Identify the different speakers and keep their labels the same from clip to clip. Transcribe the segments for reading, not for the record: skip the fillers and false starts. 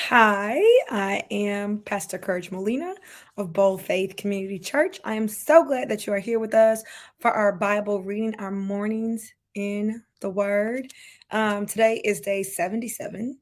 Speaker 1: Hi, I am Pastor Courage Molina of Bold Faith Community Church. I am so glad that you are here with us for our Bible reading, our mornings in the Word. Today is day 77,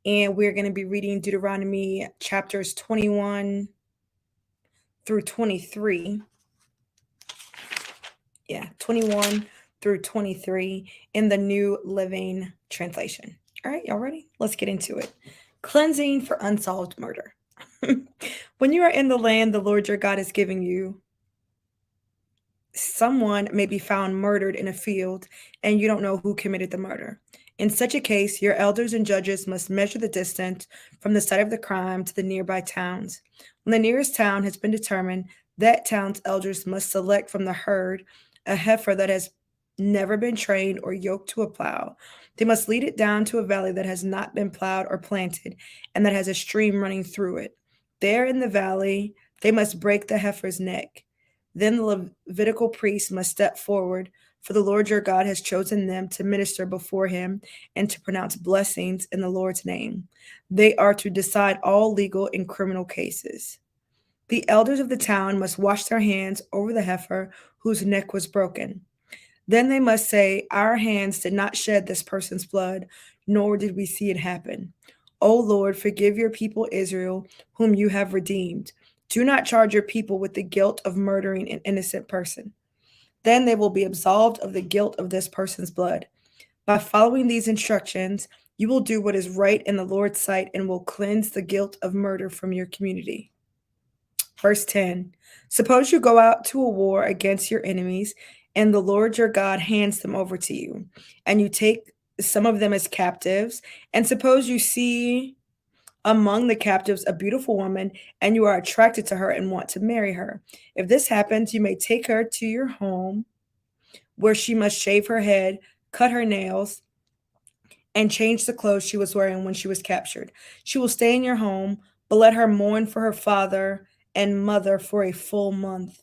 Speaker 1: and we're going to be reading Deuteronomy chapters 21 through 23. Yeah, 21 through 23 in the New Living Translation. All right, y'all ready? Let's get into it. Cleansing for unsolved murder. When you are in the land the Lord your God is giving you, someone may be found murdered in a field and you don't know who committed the murder. In such a case, your elders and judges must measure the distance from the site of the crime to the nearby towns. When the nearest town has been determined, that town's elders must select from the herd a heifer that has never been trained or yoked to a plow. They must lead it down to a valley that has not been plowed or planted and that has a stream running through it. There in the valley, they must break the heifer's neck. Then the Levitical priest must step forward, for the Lord your God has chosen them to minister before him and to pronounce blessings in the Lord's name. They are to decide all legal and criminal cases. The elders of the town must wash their hands over the heifer whose neck was broken. Then they must say, "Our hands did not shed this person's blood, nor did we see it happen. O Lord, forgive your people Israel, whom you have redeemed. Do not charge your people with the guilt of murdering an innocent person." Then they will be absolved of the guilt of this person's blood. By following these instructions, you will do what is right in the Lord's sight and will cleanse the guilt of murder from your community. Verse 10. Suppose you go out to a war against your enemies, and the Lord your God hands them over to you, and you take some of them as captives. And suppose you see among the captives a beautiful woman, and you are attracted to her and want to marry her. If this happens, you may take her to your home, where she must shave her head, cut her nails, and change the clothes she was wearing when she was captured. She will stay in your home, but let her mourn for her father and mother for a full month.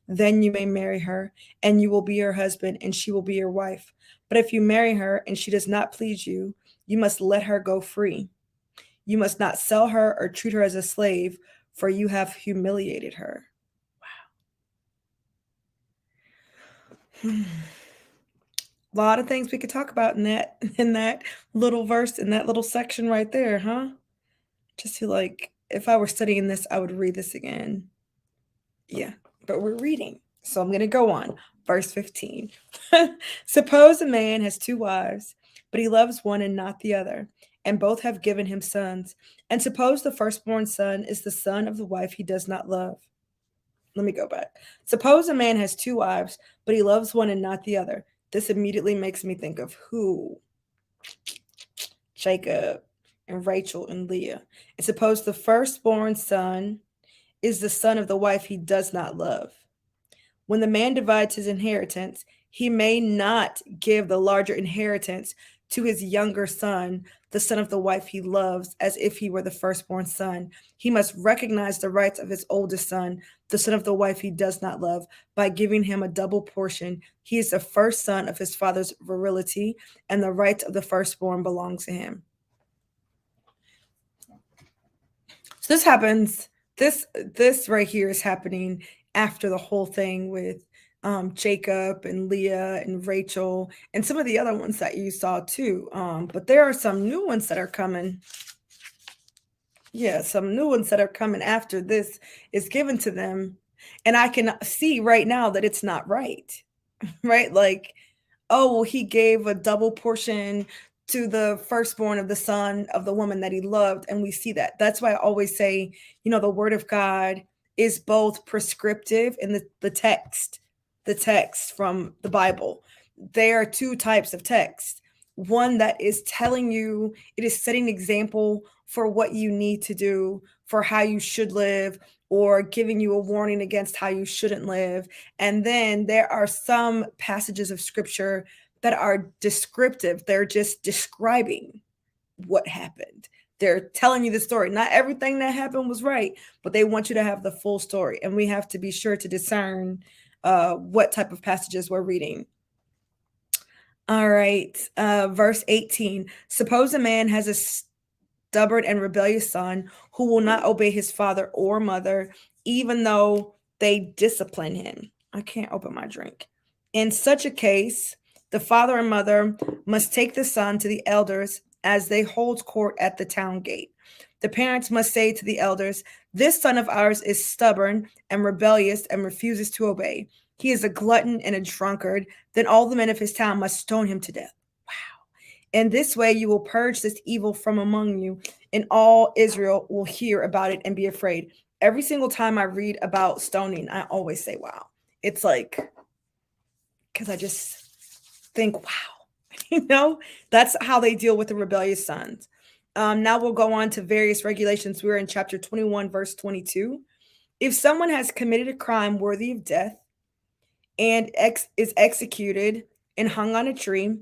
Speaker 1: Then you may marry her, and you will be her husband, and she will be your wife. But if you marry her and she does not please you, you must let her go free. You must not sell her or treat her as a slave, for you have humiliated her. Wow. A lot of things we could talk about in that little verse, in that little section right there, huh? Just feel like if I were studying this, I would read this again. Yeah, but we're reading. So I'm going to go on. Verse 15. Suppose a man has two wives, but he loves one and not the other, and both have given him sons. And suppose the firstborn son is the son of the wife he does not love. Let me go back. Suppose a man has two wives, but he loves one and not the other. This immediately makes me think of who? Jacob and Rachel and Leah. And suppose the firstborn son is the son of the wife he does not love. When the man divides his inheritance, he may not give the larger inheritance to his younger son, the son of the wife he loves, as if he were the firstborn son. He must recognize the rights of his oldest son, the son of the wife he does not love, by giving him a double portion. He is the first son of his father's virility, and the rights of the firstborn belong to him. So this happens. This right here is happening after the whole thing with Jacob and Leah and Rachel and some of the other ones that you saw too. But there are some new ones that are coming. Yeah, some new ones that are coming after this is given to them. And I can see right now that it's not right. Right? Like, oh, well, he gave a double portion to the firstborn of the son of the woman that he loved. And we see that. That's why I always say, the word of God is both prescriptive and the text from the Bible. There are two types of text. One that is telling you, it is setting an example for what you need to do, for how you should live, or giving you a warning against how you shouldn't live. And then there are some passages of scripture that are descriptive. They're just describing what happened. They're telling you the story. Not everything that happened was right, but they want you to have the full story. And we have to be sure to discern what type of passages we're reading. All right. Verse 18. Suppose a man has a stubborn and rebellious son who will not obey his father or mother, even though they discipline him. I can't open my drink. In such a case, the father and mother must take the son to the elders as they hold court at the town gate. The parents must say to the elders, "This son of ours is stubborn and rebellious and refuses to obey. He is a glutton and a drunkard. Then all the men of his town must stone him to death." Wow. In this way, you will purge this evil from among you, and all Israel will hear about it and be afraid. Every single time I read about stoning, I always say, wow. It's like, because I just think, wow, that's how they deal with the rebellious sons. Now we'll go on to various regulations. We're in chapter 21, verse 22. If someone has committed a crime worthy of death and is executed and hung on a tree,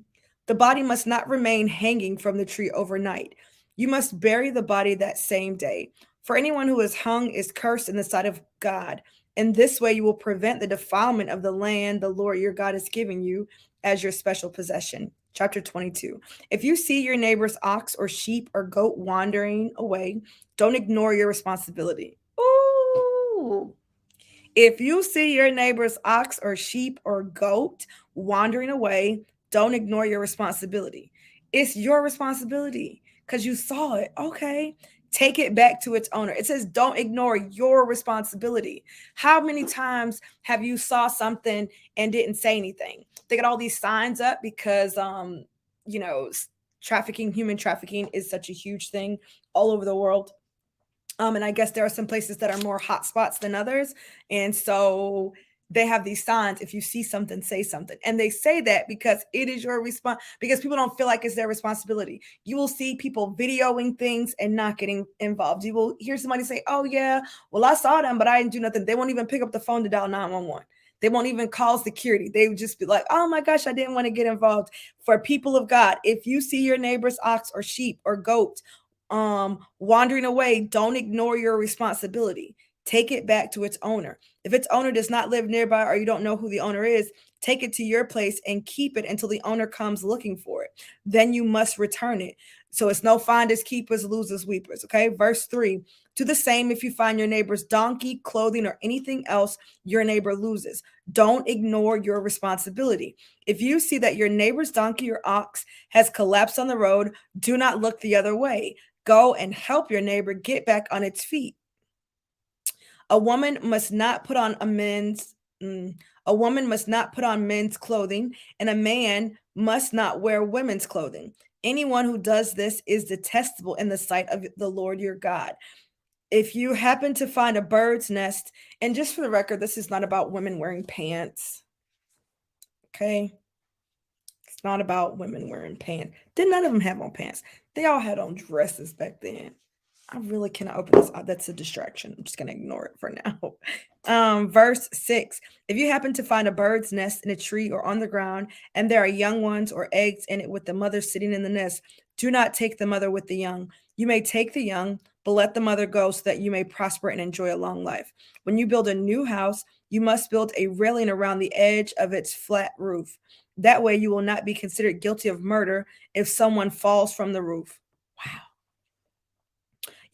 Speaker 1: the body must not remain hanging from the tree overnight. You must bury the body that same day. For anyone who is hung is cursed in the sight of God. In this way, you will prevent the defilement of the land the Lord your God is giving you as your special possession. Chapter 22. If you see your neighbor's ox or sheep or goat wandering away, don't ignore your responsibility. Ooh. If you see your neighbor's ox or sheep or goat wandering away, don't ignore your responsibility. It's your responsibility because you saw it. Okay. Take it back to its owner. It says, don't ignore your responsibility. How many times have you saw something and didn't say anything? They got all these signs up because, you know, human trafficking is such a huge thing all over the world. And I guess there are some places that are more hotspots than others. And so they have these signs. If you see something, say something. And they say that because it is your response, because people don't feel like it's their responsibility. You will see people videoing things and not getting involved. You will hear somebody say, "Oh, yeah, well, I saw them, but I didn't do nothing." They won't even pick up the phone to dial 911. They won't even call security. They would just be like, "Oh my gosh, I didn't want to get involved." For people of God, if you see your neighbor's ox or sheep or goat wandering away, don't ignore your responsibility. Take it back to its owner. If its owner does not live nearby or you don't know who the owner is, take it to your place and keep it until the owner comes looking for it. Then you must return it. So it's no finders keepers, losers weepers. Okay. Verse 3. To the same, if you find your neighbor's donkey, clothing, or anything else your neighbor loses, don't ignore your responsibility. If you see that your neighbor's donkey or ox has collapsed on the road, do not look the other way. Go and help your neighbor get back on its feet. A woman must not put on men's clothing, and a man must not wear women's clothing. Anyone who does this is detestable in the sight of the Lord your God. If you happen to find a bird's nest, and just for the record, this is not about women wearing pants. Okay. It's not about women wearing pants. Did none of them have on pants? They all had on dresses back then. I really cannot open this. That's a distraction. I'm just going to ignore it for now. Verse 6. If you happen to find a bird's nest in a tree or on the ground, and there are young ones or eggs in it with the mother sitting in the nest, do not take the mother with the young. You may take the young, but let the mother go so that you may prosper and enjoy a long life. When you build a new house, you must build a railing around the edge of its flat roof. That way you will not be considered guilty of murder if someone falls from the roof. Wow.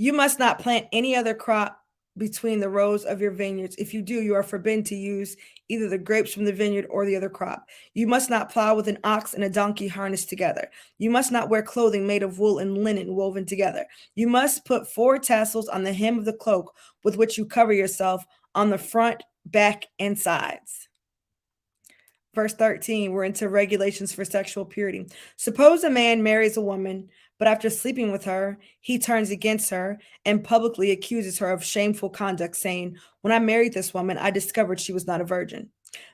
Speaker 1: You must not plant any other crop between the rows of your vineyards. If you do, you are forbidden to use either the grapes from the vineyard or the other crop. You must not plow with an ox and a donkey harnessed together. You must not wear clothing made of wool and linen woven together. You must put 4 tassels on the hem of the cloak with which you cover yourself on the front, back, and sides. Verse 13, we're into regulations for sexual purity. Suppose a man marries a woman, but after sleeping with her, he turns against her and publicly accuses her of shameful conduct, saying, "When I married this woman, I discovered she was not a virgin."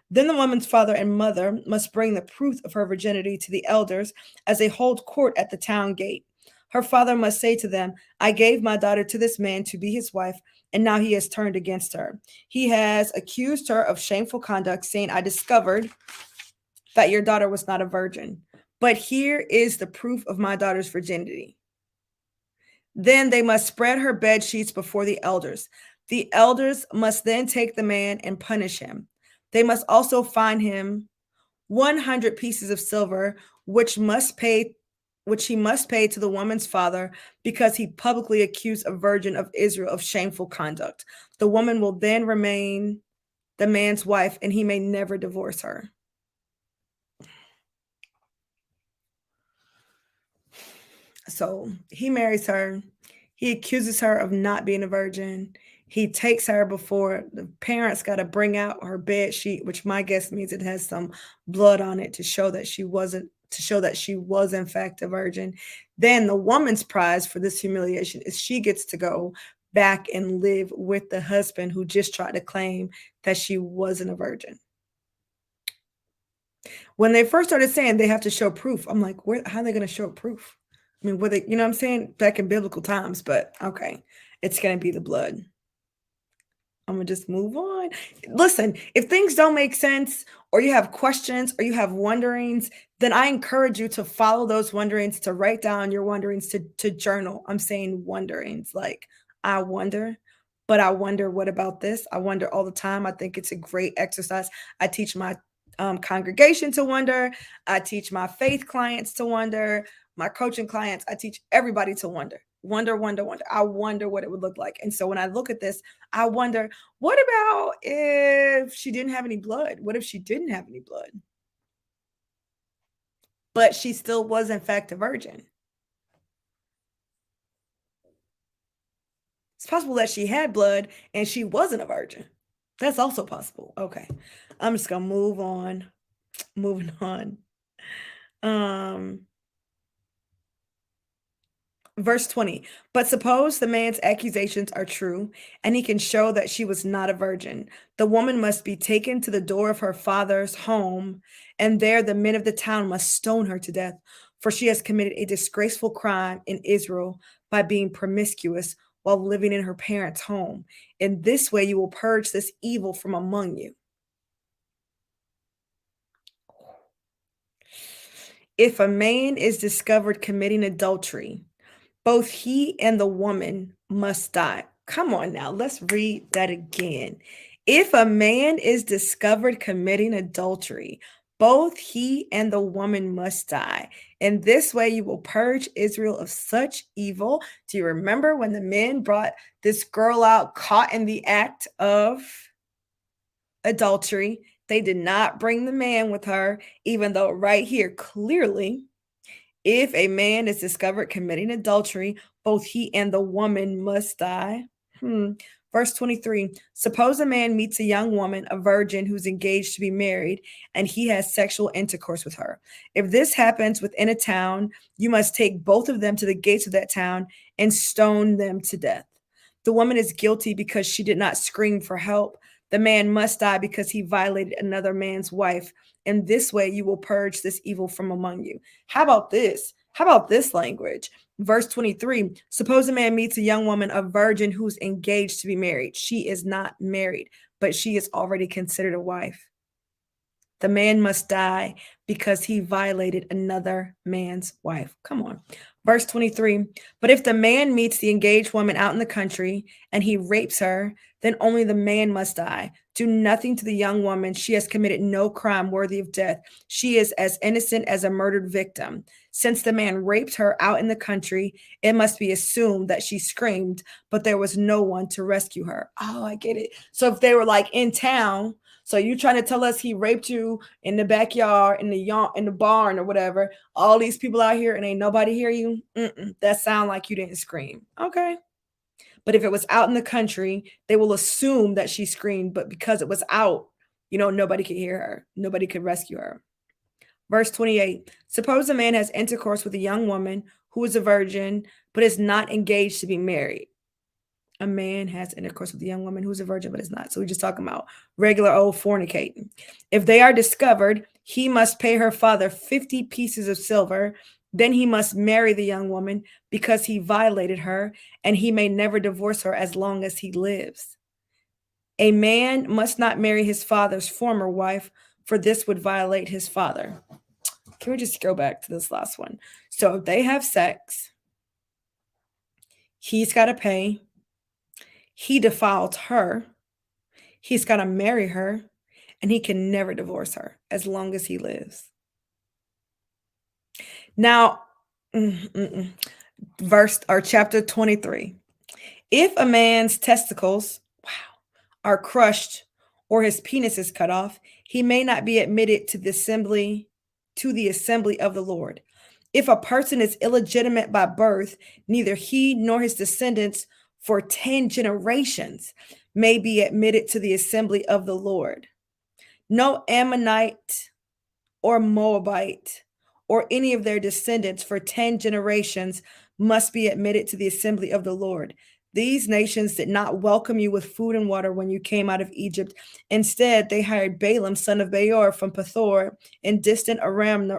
Speaker 1: Then the woman's father and mother must bring the proof of her virginity to the elders as they hold court at the town gate. Her father must say to them, "I gave my daughter to this man to be his wife, and now he has turned against her. He has accused her of shameful conduct, saying, 'I discovered that your daughter was not a virgin. But here is the proof of my daughter's virginity.' Then they must spread her bed sheets before the elders. The elders must then take the man and punish him. They must also fine him 100 pieces of silver, which must pay which he must pay to the woman's father because he publicly accused a virgin of Israel of shameful conduct. The woman will then remain the man's wife and he may never divorce her. So he marries her. He accuses her of not being a virgin. He takes her before the parents got to bring out her bed sheet, which my guess means it has some blood on it to show that she was in fact a virgin. Then the woman's prize for this humiliation is she gets to go back and live with the husband who just tried to claim that she wasn't a virgin. When they first started saying they have to show proof, I'm like, where how are they gonna show proof? I mean, were they, you know what I'm saying? Back in biblical times, but okay, it's gonna be the blood. I'm gonna just move on. Listen, if things don't make sense, or you have questions, or you have wonderings, then I encourage you to follow those wonderings, to write down your wonderings, to journal. I'm saying wonderings, like I wonder, but I wonder what about this? I wonder all the time. I think it's a great exercise. I teach my congregation to wonder. I teach my faith clients to wonder. My coaching clients, I teach everybody to wonder. Wonder, wonder, wonder. I wonder what it would look like. And so when I look at this, I wonder, what about if she didn't have any blood? What if she didn't have any blood, but she still was, in fact, a virgin? It's possible that she had blood and she wasn't a virgin. That's also possible. Okay. I'm just going to move on. Moving on. Um, Verse 20. But suppose the man's accusations are true, and he can show that she was not a virgin. The woman must be taken to the door of her father's home, and there the men of the town must stone her to death, for she has committed a disgraceful crime in Israel by being promiscuous while living in her parents' home. In this way, you will purge this evil from among you. If a man is discovered committing adultery, both he and the woman must die. Come on now, let's read that again. If a man is discovered committing adultery, both he and the woman must die. In this way, you will purge Israel of such evil. Do you remember when the men brought this girl out caught in the act of adultery? They did not bring the man with her, even though right here clearly if a man is discovered committing adultery, both he and the woman must die. Verse 23. Suppose a man meets a young woman, a virgin who's engaged to be married, and he has sexual intercourse with her. If this happens within a town, you must take both of them to the gates of that town and stone them to death. The woman is guilty because she did not scream for help. The man must die because he violated another man's wife. In this way, you will purge this evil from among you. How about this? How about this language? Verse 23. Suppose a man meets a young woman, a virgin who's engaged to be married. She is not married, but she is already considered a wife. The man must die because he violated another man's wife. Come on. Verse 23. But if the man meets the engaged woman out in the country and he rapes her, then only the man must die. Do nothing to the young woman. She has committed no crime worthy of death. She is as innocent as a murdered victim. Since the man raped her out in the country, it must be assumed that she screamed, but there was no one to rescue her. Oh, I get it. So if they were like in town, so you trying to tell us he raped you in the backyard, in the barn or whatever? All these people out here and ain't nobody hear you? That sound like you didn't scream. Okay. But if it was out in the country, they will assume that she screamed. But because it was out, nobody could hear her. Nobody could rescue her. Verse 28. Suppose a man has intercourse with a young woman who is a virgin, but is not engaged to be married. A man has intercourse with a young woman who's a virgin but is not. So we're just talking about regular old fornicating. If they are discovered, he must pay her father 50 pieces of silver. Then he must marry the young woman because he violated her, and he may never divorce her as long as he lives. A man must not marry his father's former wife, for this would violate his father. Can we just go back to this last one? So if they have sex, he's got to pay. He defiled her. He's got to marry her, and he can never divorce her as long as he lives. Now, Mm, mm-mm. Verse or chapter 23. If a man's testicles, wow, are crushed or his penis is cut off, he may not be admitted to the assembly of the Lord. If a person is illegitimate by birth, neither he nor his descendants for 10 generations may be admitted to the assembly of the Lord. No Ammonite or Moabite or any of their descendants for 10 generations must be admitted to the assembly of the Lord. These nations did not welcome you with food and water when you came out of Egypt. Instead, they hired Balaam, son of Beor, from Pethor in distant Aram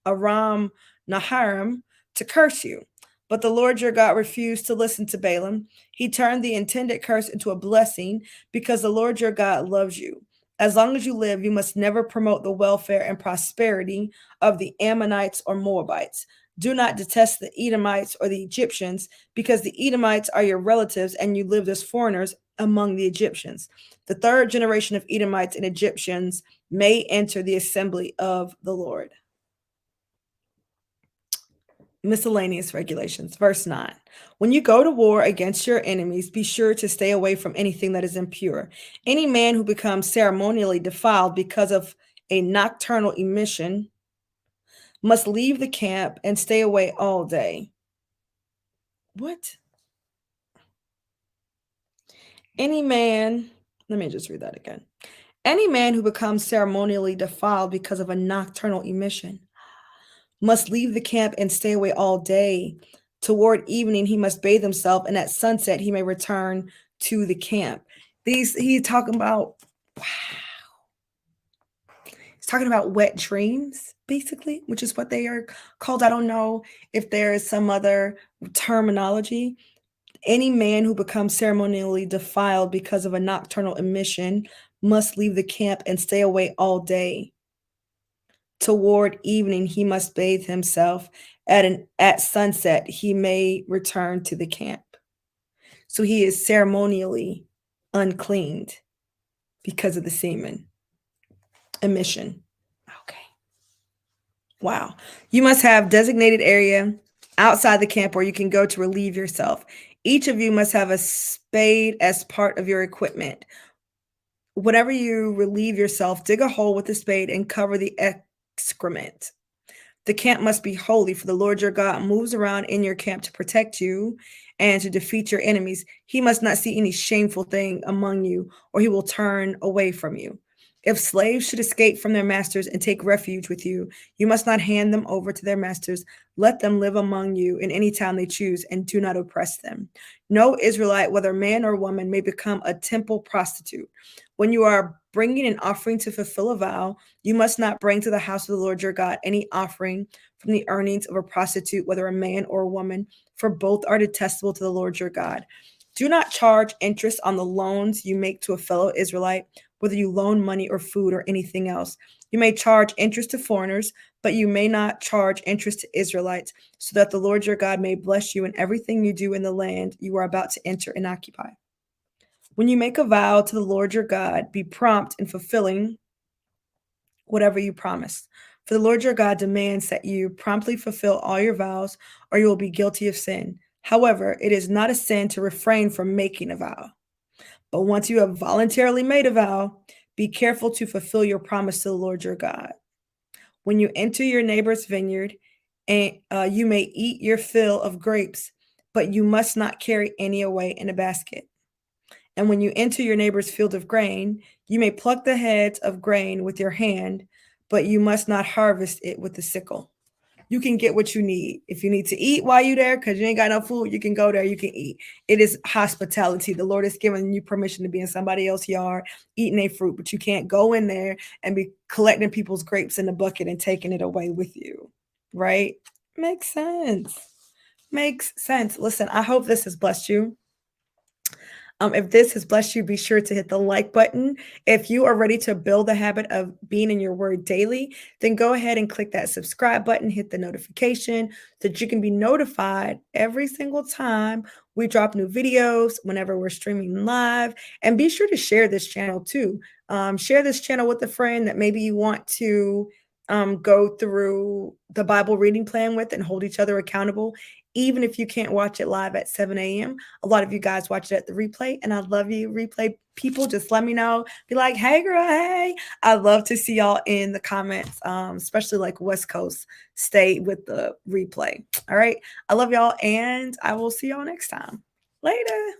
Speaker 1: Naharaim to curse you. But the Lord your God refused to listen to Balaam. He turned the intended curse into a blessing because the Lord your God loves you. As long as you live, you must never promote the welfare and prosperity of the Ammonites or Moabites. Do not detest the Edomites or the Egyptians, because the Edomites are your relatives and you lived as foreigners among the Egyptians. The third generation of Edomites and Egyptians may enter the assembly of the Lord. Miscellaneous regulations. Verse 9. When you go to war against your enemies, be sure to stay away from anything that is impure. Any man who becomes ceremonially defiled because of a nocturnal emission must leave the camp and stay away all day. What? Any man, let me just read that again. Any man who becomes ceremonially defiled because of a nocturnal emission must leave the camp and stay away all day. Toward evening, he must bathe himself, and at sunset, he may return to the camp. He's talking about, wow, he's talking about wet dreams, basically, which is what they are called. I don't know if there is some other terminology. Any man who becomes ceremonially defiled because of a nocturnal emission must leave the camp and stay away all day. Toward evening, he must bathe himself. At sunset, he may return to the camp. So he is ceremonially uncleaned because of the semen emission. Okay. Wow. You must have designated area outside the camp where you can go to relieve yourself. Each of you must have a spade as part of your equipment. Whenever you relieve yourself, dig a hole with the spade and cover the excrement. The camp must be holy, for the Lord your God moves around in your camp to protect you and to defeat your enemies. He must not see any shameful thing among you, or he will turn away from you. If slaves should escape from their masters and take refuge with you, you must not hand them over to their masters. Let them live among you in any town they choose, and do not oppress them. No Israelite, whether man or woman, may become a temple prostitute. When you are bringing an offering to fulfill a vow, you must not bring to the house of the Lord your God any offering from the earnings of a prostitute, whether a man or a woman, for both are detestable to the Lord your God. Do not charge interest on the loans you make to a fellow Israelite, whether you loan money or food or anything else. You may charge interest to foreigners, but you may not charge interest to Israelites, so that the Lord your God may bless you in everything you do in the land you are about to enter and occupy. When you make a vow to the Lord your God, be prompt in fulfilling whatever you promised. For the Lord your God demands that you promptly fulfill all your vows, or you will be guilty of sin. However, it is not a sin to refrain from making a vow. But once you have voluntarily made a vow, be careful to fulfill your promise to the Lord your God. When you enter your neighbor's vineyard, and you may eat your fill of grapes, but you must not carry any away in a basket. And when you enter your neighbor's field of grain, you may pluck the heads of grain with your hand, but you must not harvest it with the sickle. You can get what you need. If you need to eat while you're there because you ain't got no food, you can go there, you can eat. It is hospitality. The Lord has given you permission to be in somebody else's yard eating a fruit, but you can't go in there and be collecting people's grapes in the bucket and taking it away with you. Right? Makes sense. Makes sense. Listen, I hope this has blessed you. If this has blessed you, be sure to hit the like button. If you are ready to build the habit of being in your word daily, then go ahead and click that subscribe button, hit the notification so that you can be notified every single time we drop new videos, whenever we're streaming live. And be sure to share this channel too. Share this channel with a friend that maybe you want to go through the Bible reading plan with and hold each other accountable. Even if you can't watch it live at 7 a.m., a lot of you guys watch it at the replay, and I love you, replay people. Just let me know. Be like, hey, girl, hey. I love to see y'all in the comments, especially like West Coast. Stay with the replay. All right. I love y'all, and I will see y'all next time. Later.